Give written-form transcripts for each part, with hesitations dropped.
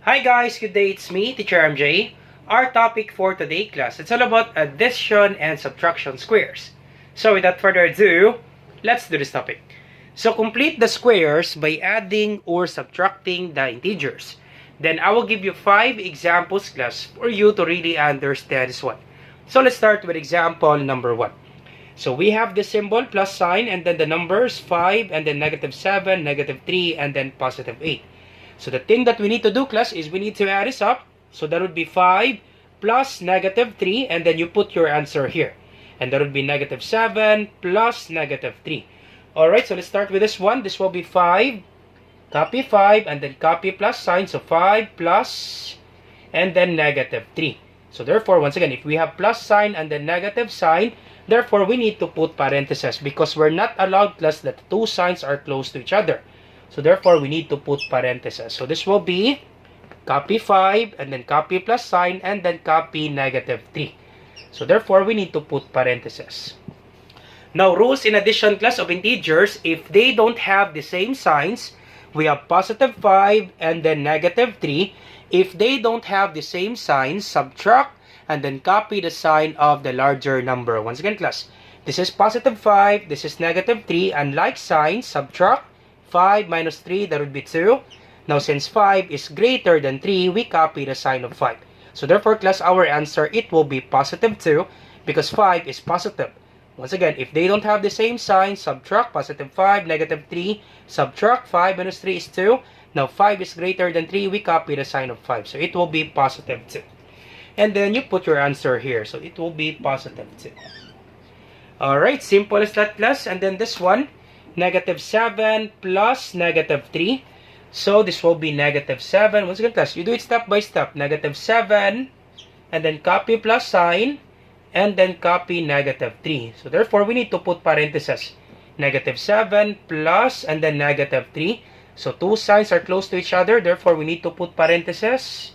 Hi guys, good day, it's me, Teacher MJ. Our topic for today class, it's all about addition and subtraction squares. So without further ado, let's do this topic. So complete the squares by adding or subtracting the integers. Then I will give you 5 examples class for you to really understand this one. So let's start with example number 1. So we have the symbol plus sign and then the numbers 5 and then -7, -3 and then +8. So the thing that we need to do class is we need to add this up. So that would be 5 plus -3 and then you put your answer here. And that would be -7 plus -3. Alright, so let's start with this one. This will be 5. Copy 5 and then copy plus sign. So 5 plus and then -3. So therefore, once again, if we have plus sign and then negative sign, therefore we need to put parentheses because we're not allowed class that two signs are close to each other. So therefore, we need to put parentheses. So this will be copy 5 and then copy plus sign and then copy -3. So therefore, we need to put parentheses. Now, rules in addition class of integers, if they don't have the same signs, we have +5 and then -3. If they don't have the same signs, subtract and then copy the sign of the larger number. Once again class, this is +5, this is -3, and like signs, subtract 5 minus 3, that would be 2. Now, since 5 is greater than 3, we copy the sign of 5. So, therefore, class, our answer, it will be +2 because 5 is positive. Once again, if they don't have the same sign, subtract +5, -3, subtract 5 minus 3 is 2. Now, 5 is greater than 3, we copy the sign of 5. So, it will be +2. And then, you put your answer here. So, it will be +2. Alright, simple as that, class. And then this one, -7 plus -3. So this will be -7. Once again, class, you do it step by step. -7 and then copy plus sign and then copy -3. So therefore, we need to put parentheses. -7 plus and then -3. So two signs are close to each other. Therefore, we need to put parentheses.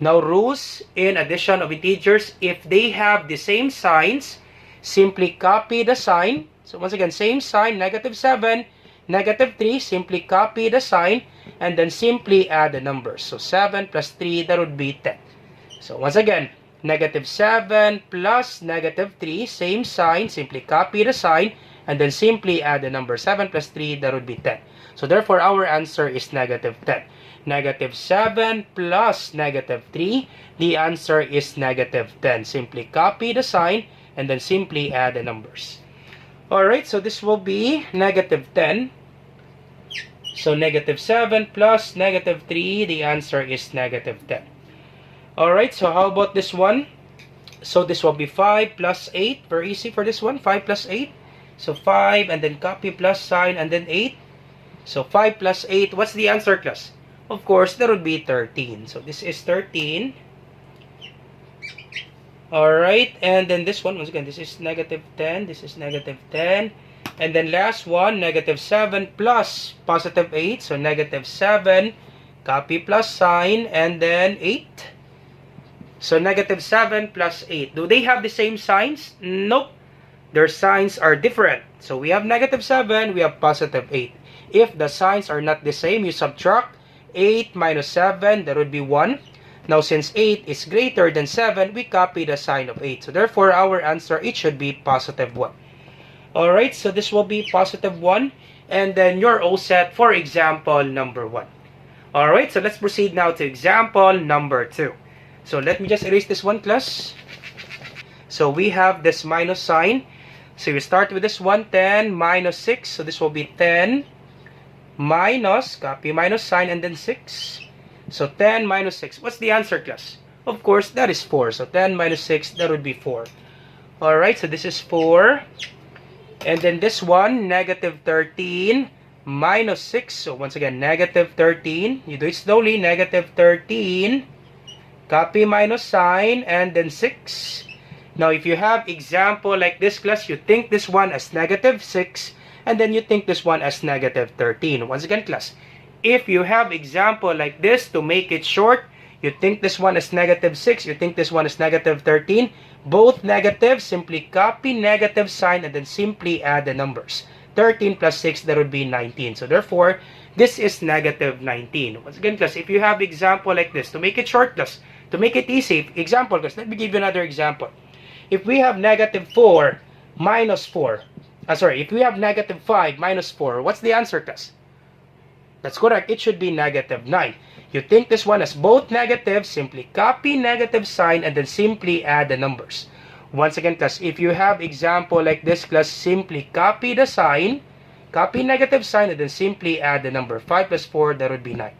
Now, rules in addition of integers, if they have the same signs, simply copy the sign. So once again, same sign, -7, -3, simply copy the sign, and then simply add the numbers. So 7 plus 3, that would be 10. So once again, -7 plus -3, same sign, simply copy the sign, and then simply add the number. 7 plus 3, that would be 10. So therefore, our answer is -10. -7 plus -3, the answer is -10. Simply copy the sign, and then simply add the numbers. Alright, so this will be -10. So -7 plus -3, the answer is -10. Alright, so how about this one? So this will be 5 plus 8. Very easy for this one. 5 plus 8. So 5 and then copy plus sign and then 8. So 5 plus 8. What's the answer, class? Of course, that would be 13. So this is 13. Alright, and then this one, once again, this is -10, this is -10, and then last one, -7 plus +8, so -7, copy plus sign, and then 8. So -7 plus 8. Do they have the same signs? Nope. Their signs are different. So we have -7, we have +8. If the signs are not the same, you subtract 8 minus 7, that would be 1. Now, since 8 is greater than 7, we copy the sign of 8. So, therefore, our answer, it should be +1. Alright, so this will be +1. And then, you're all set for example number 1. Alright, so let's proceed now to example number 2. So, let me just erase this one, class. So, we have this minus sign. So, you start with this one, 10 minus 6. So, this will be 10 minus, copy minus sign, and then 6. So 10 minus 6. What's the answer, class? Of course, that is 4. So 10 minus 6, that would be 4. Alright, so this is 4. And then this one, -13 minus 6. So once again, -13. You do it slowly. -13. Copy minus sign and then 6. Now, if you have example like this, class, you think this one as -6 and then you think this one as -13. Once again, class, if you have example like this, to make it short, you think this one is -6, you think this one is -13, both negative, simply copy negative sign and then simply add the numbers. 13 plus 6, that would be 19. So therefore, this is negative 19. Once again, class, if you have example like this, to make it short, class, to make it easy, example, class, let me give you another example. If we have negative 4 minus 4, if we have negative 5 minus 4, what's the answer, class? That's correct. It should be negative 9. You think this one has both negative, simply copy negative sign and then simply add the numbers. Once again, class, if you have example like this, class, simply copy the sign, copy negative sign, and then simply add the number. 5 plus 4, that would be 9.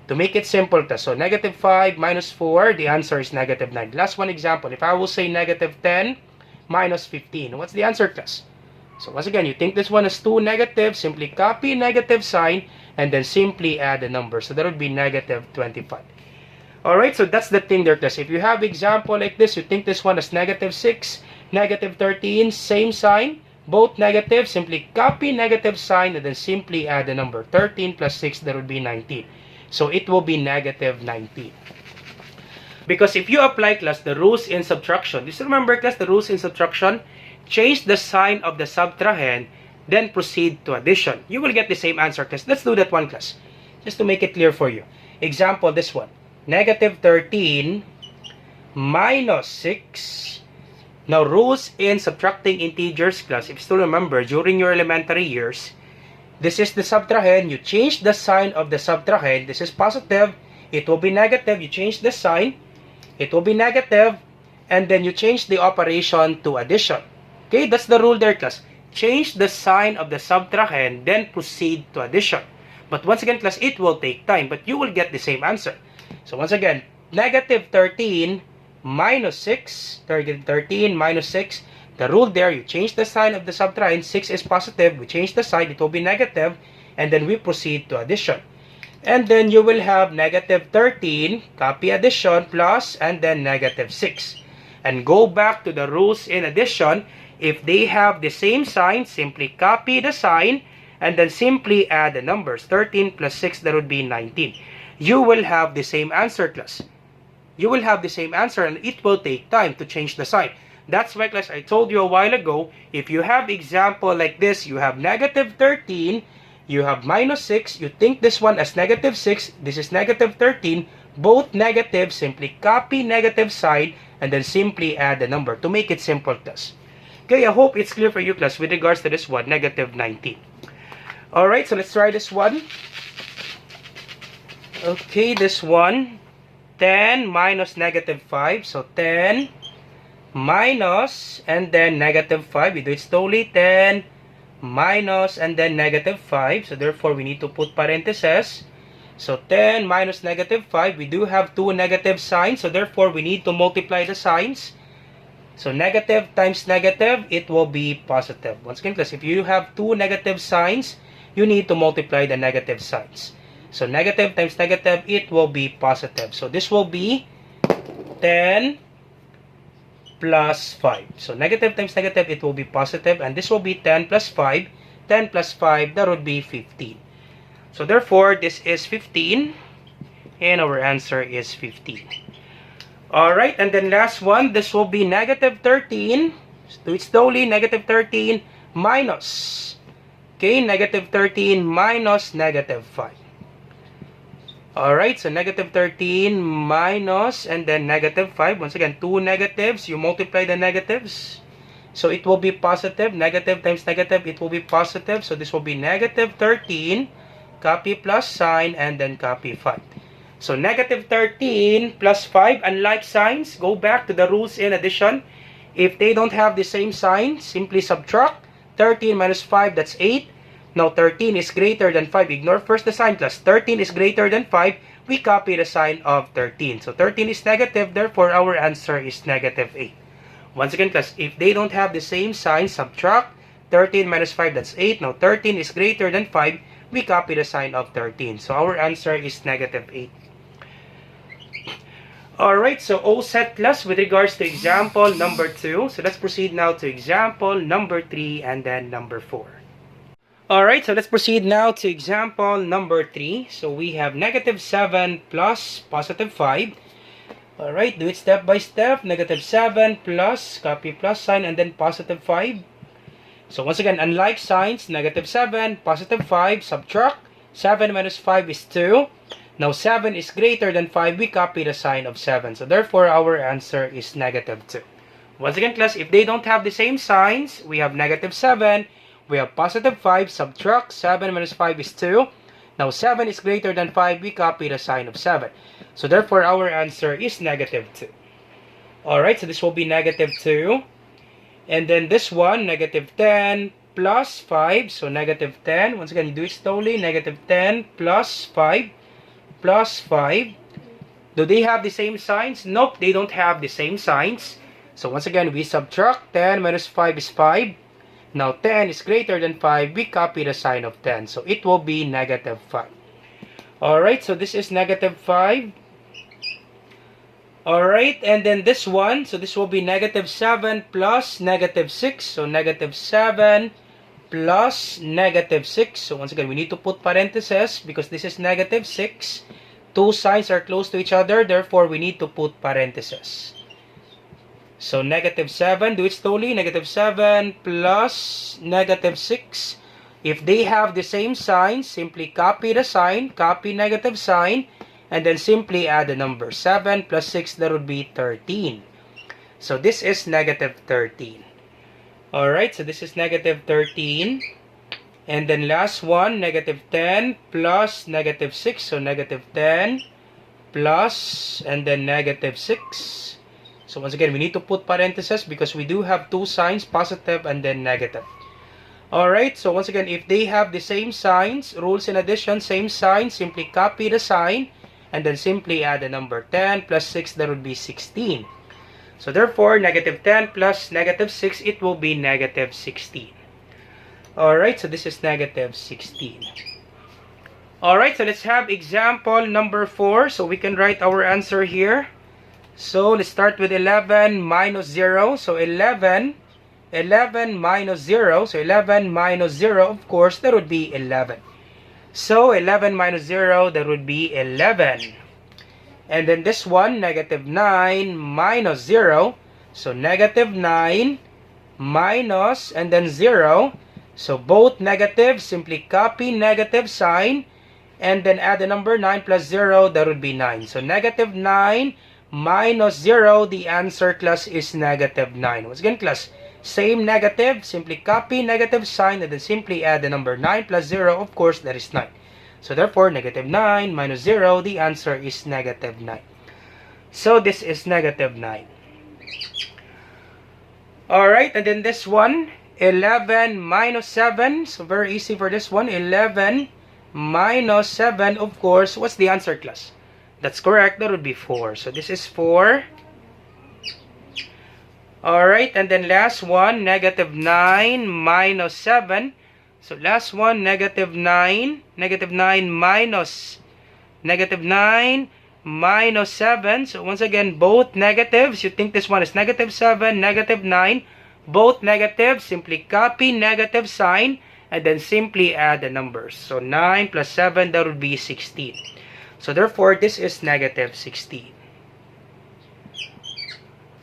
To make it simple, class, so negative 5 minus 4, the answer is negative 9. Last one example, if I will say negative 10 minus 15, what's the answer, class? So once again, you think this one has 2 negative, simply copy negative sign, and then simply add the number. So that would be negative 25. Alright, so that's the thing there, class. If you have example like this, you think this one has negative 6, negative 13, same sign, both negative, simply copy negative sign, and then simply add the number. 13 plus 6, that would be 19. So it will be negative 19. Because if you apply, class, the rules in subtraction, just remember, class, the rules in subtraction, change the sign of the subtrahend, then proceed to addition. You will get the same answer, class. Let's do that one, class, just to make it clear for you. Example, this one. Negative 13 minus 6. Now, rules in subtracting integers, class, if you still remember, during your elementary years, this is the subtrahend. You change the sign of the subtrahend. This is positive. It will be negative. You change the sign. It will be negative. And then you change the operation to addition. Okay, that's the rule there, class. Change the sign of the subtrahend, then proceed to addition. But once again, class, it will take time, but you will get the same answer. So once again, negative 13 minus 6, 13 minus 6, the rule there, you change the sign of the subtrahend. 6 is positive, we change the sign, it will be negative, and then we proceed to addition. And then you will have negative 13, copy addition, plus, and then negative 6. And go back to the rules in addition. If they have the same sign, simply copy the sign, and then simply add the numbers. 13 plus 6, that would be 19. You will have the same answer, class. You will have the same answer, and it will take time to change the sign. That's why, class, I told you a while ago, if you have example like this, you have negative 13, you have minus 6, you think this one as negative 6, this is negative 13, both negative, simply copy negative sign, and then simply add the number to make it simple, class. Okay, I hope it's clear for you, class, with regards to this one, negative 19. Alright, so let's try this one. Okay, this one, 10 minus negative 5. So 10 minus, and then negative 5. We do it slowly. 10 minus, and then negative 5. So therefore, we need to put parentheses. So 10 minus negative 5. We do have two negative signs. So therefore, we need to multiply the signs. So negative times negative, it will be positive. Once again, class, if you have two negative signs, you need to multiply the negative signs. So negative times negative, it will be positive. So this will be 10 plus 5. So negative times negative, it will be positive. And this will be 10 plus 5. 10 plus 5, that would be 15. So therefore, this is 15. And our answer is 15. Alright, and then last one, this will be negative 13. Do it slowly, negative 13 minus. Okay, negative 13 minus negative 5. Alright, so negative 13 minus, and then negative 5. Once again, two negatives, you multiply the negatives. So it will be positive. Negative times negative, it will be positive. So this will be negative 13, copy plus sign, and then copy 5. So negative 13 plus 5, unlike signs, go back to the rules in addition. If they don't have the same sign, simply subtract. 13 minus 5, that's 8. Now 13 is greater than 5. Ignore first the sign, plus 13 is greater than 5. We copy the sign of 13. So 13 is negative, therefore our answer is negative 8. Once again, class, if they don't have the same sign, subtract. 13 minus 5, that's 8. Now 13 is greater than 5. We copy the sign of 13. So our answer is negative 8. Alright, so all set, class, with regards to example number 2. So let's proceed now to example number 3 and then number 4. Alright, so let's proceed now to example number 3. So we have negative 7 plus positive 5. Alright, do it step by step. Negative 7 plus, copy plus sign, and then positive 5. So once again, unlike signs, negative 7, positive 5, subtract. 7 minus 5 is 2. Now 7 is greater than 5. We copy the sign of 7. So therefore, our answer is negative 2. Once again, class, if they don't have the same signs, we have negative 7. We have positive 5. Subtract 7 minus 5 is 2. Now 7 is greater than 5. We copy the sign of 7. So therefore, our answer is negative 2. Alright, so this will be negative 2. And then this one, negative 10 plus 5. So negative 10. Once again, you do it slowly. Negative 10 plus 5 plus 5. Do they have the same signs? Nope, they don't have the same signs. So once again, we subtract. 10 minus 5 is 5. Now 10 is greater than 5. We copy the sign of 10. So it will be negative 5. Alright, so this is negative 5. Alright, and then this one, so this will be negative 7 plus negative 6. So negative 7 plus negative 6. So once again, we need to put parentheses because this is negative 6. Two signs are close to each other, therefore we need to put parentheses. So negative 7, do it slowly. Negative 7 plus negative 6. If they have the same sign, simply copy the sign, copy negative sign, and then simply add the number. 7 plus 6, that would be 13. So this is negative 13. Alright, so this is negative 13. And then last one, negative 10 plus negative 6. So negative 10 plus, and then negative 6. So once again, we need to put parentheses because we do have two signs, positive and then negative. Alright, so once again, if they have the same signs, rules in addition, same sign, simply copy the sign, and then simply add the number. 10 plus 6, that would be 16. So therefore, negative 10 plus negative 6, it will be negative 16. Alright, so this is negative 16. Alright, so let's have example number 4. So we can write our answer here. So let's start with 11 minus 0. So 11 minus 0. So 11 minus 0, of course, that would be 11. So 11 minus 0, that would be 11. And then this one, negative 9 minus 0. So negative 9 minus, and then 0. So both negative, simply copy negative sign, and then add the number. 9 plus 0, that would be 9. So negative 9 minus 0, the answer, class, is negative 9. Once again, class, same negative, simply copy negative sign, and then simply add the number. 9 plus 0, of course, that is 9. So therefore, negative 9 minus 0, the answer is negative 9. So this is negative 9. Alright, and then this one, 11 minus 7. So very easy for this one. 11 minus 7, of course, what's the answer, class? That's correct, that would be 4. So this is 4. Alright, and then last one, negative 9 minus 7. So last one, negative 9. Negative 9 minus 7. So once again, both negatives. You think this one is negative 7, negative 9. Both negatives. Simply copy negative sign and then simply add the numbers. So 9 plus 7, that would be 16. So therefore, this is negative 16.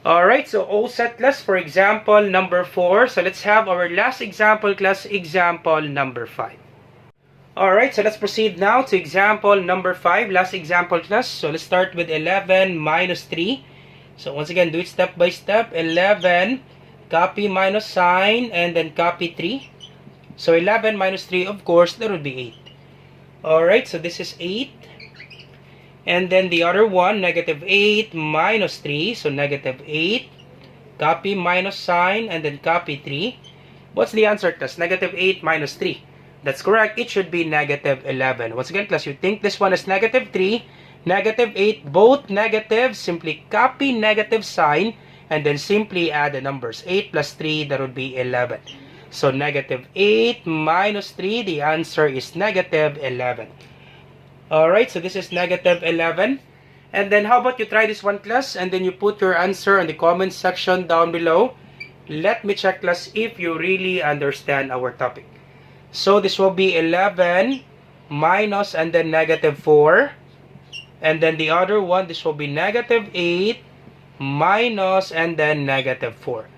Alright, so all set, class, for example number 4. So let's have our last example, class, example number 5. Alright, so let's proceed now to example number 5, last example, class. So let's start with 11 minus 3. So once again, do it step by step. 11, copy minus sign, and then copy 3. So 11 minus 3, of course, that would be 8. Alright, so this is 8. And then the other one, negative 8 minus 3. So negative 8. Copy minus sign and then copy 3. What's the answer, class? Negative 8 minus 3. That's correct. It should be negative 11. Once again, class, you think this one is negative 3, negative 8, both negative. Simply copy negative sign and then simply add the numbers. 8 plus 3, that would be 11. So negative 8 minus 3, the answer is negative 11. Alright, so this is negative 11. And then how about you try this one, class, and then you put your answer in the comment section down below. Let me check, class, if you really understand our topic. So this will be 11 minus and then negative 4. And then the other one, this will be negative 8 minus and then negative 4.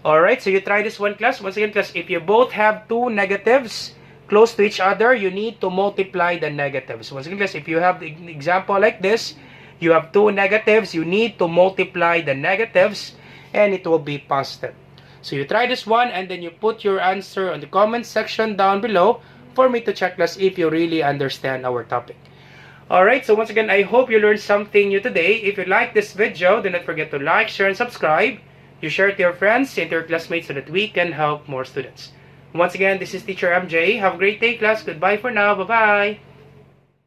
Alright, so you try this one, class. Once again, class, if you both have two negatives, close to each other, you need to multiply the negatives. Once again, if you have the example like this, you have two negatives, you need to multiply the negatives, and it will be positive. So you try this one, and then you put your answer on the comment section down below for me to check class if you really understand our topic. Alright, so once again, I hope you learned something new today. If you like this video, do not forget to like, share, and subscribe. You share it to your friends and to your classmates so that we can help more students. Once again, this is Teacher MJ. Have a great day, class. Goodbye for now. Bye-bye.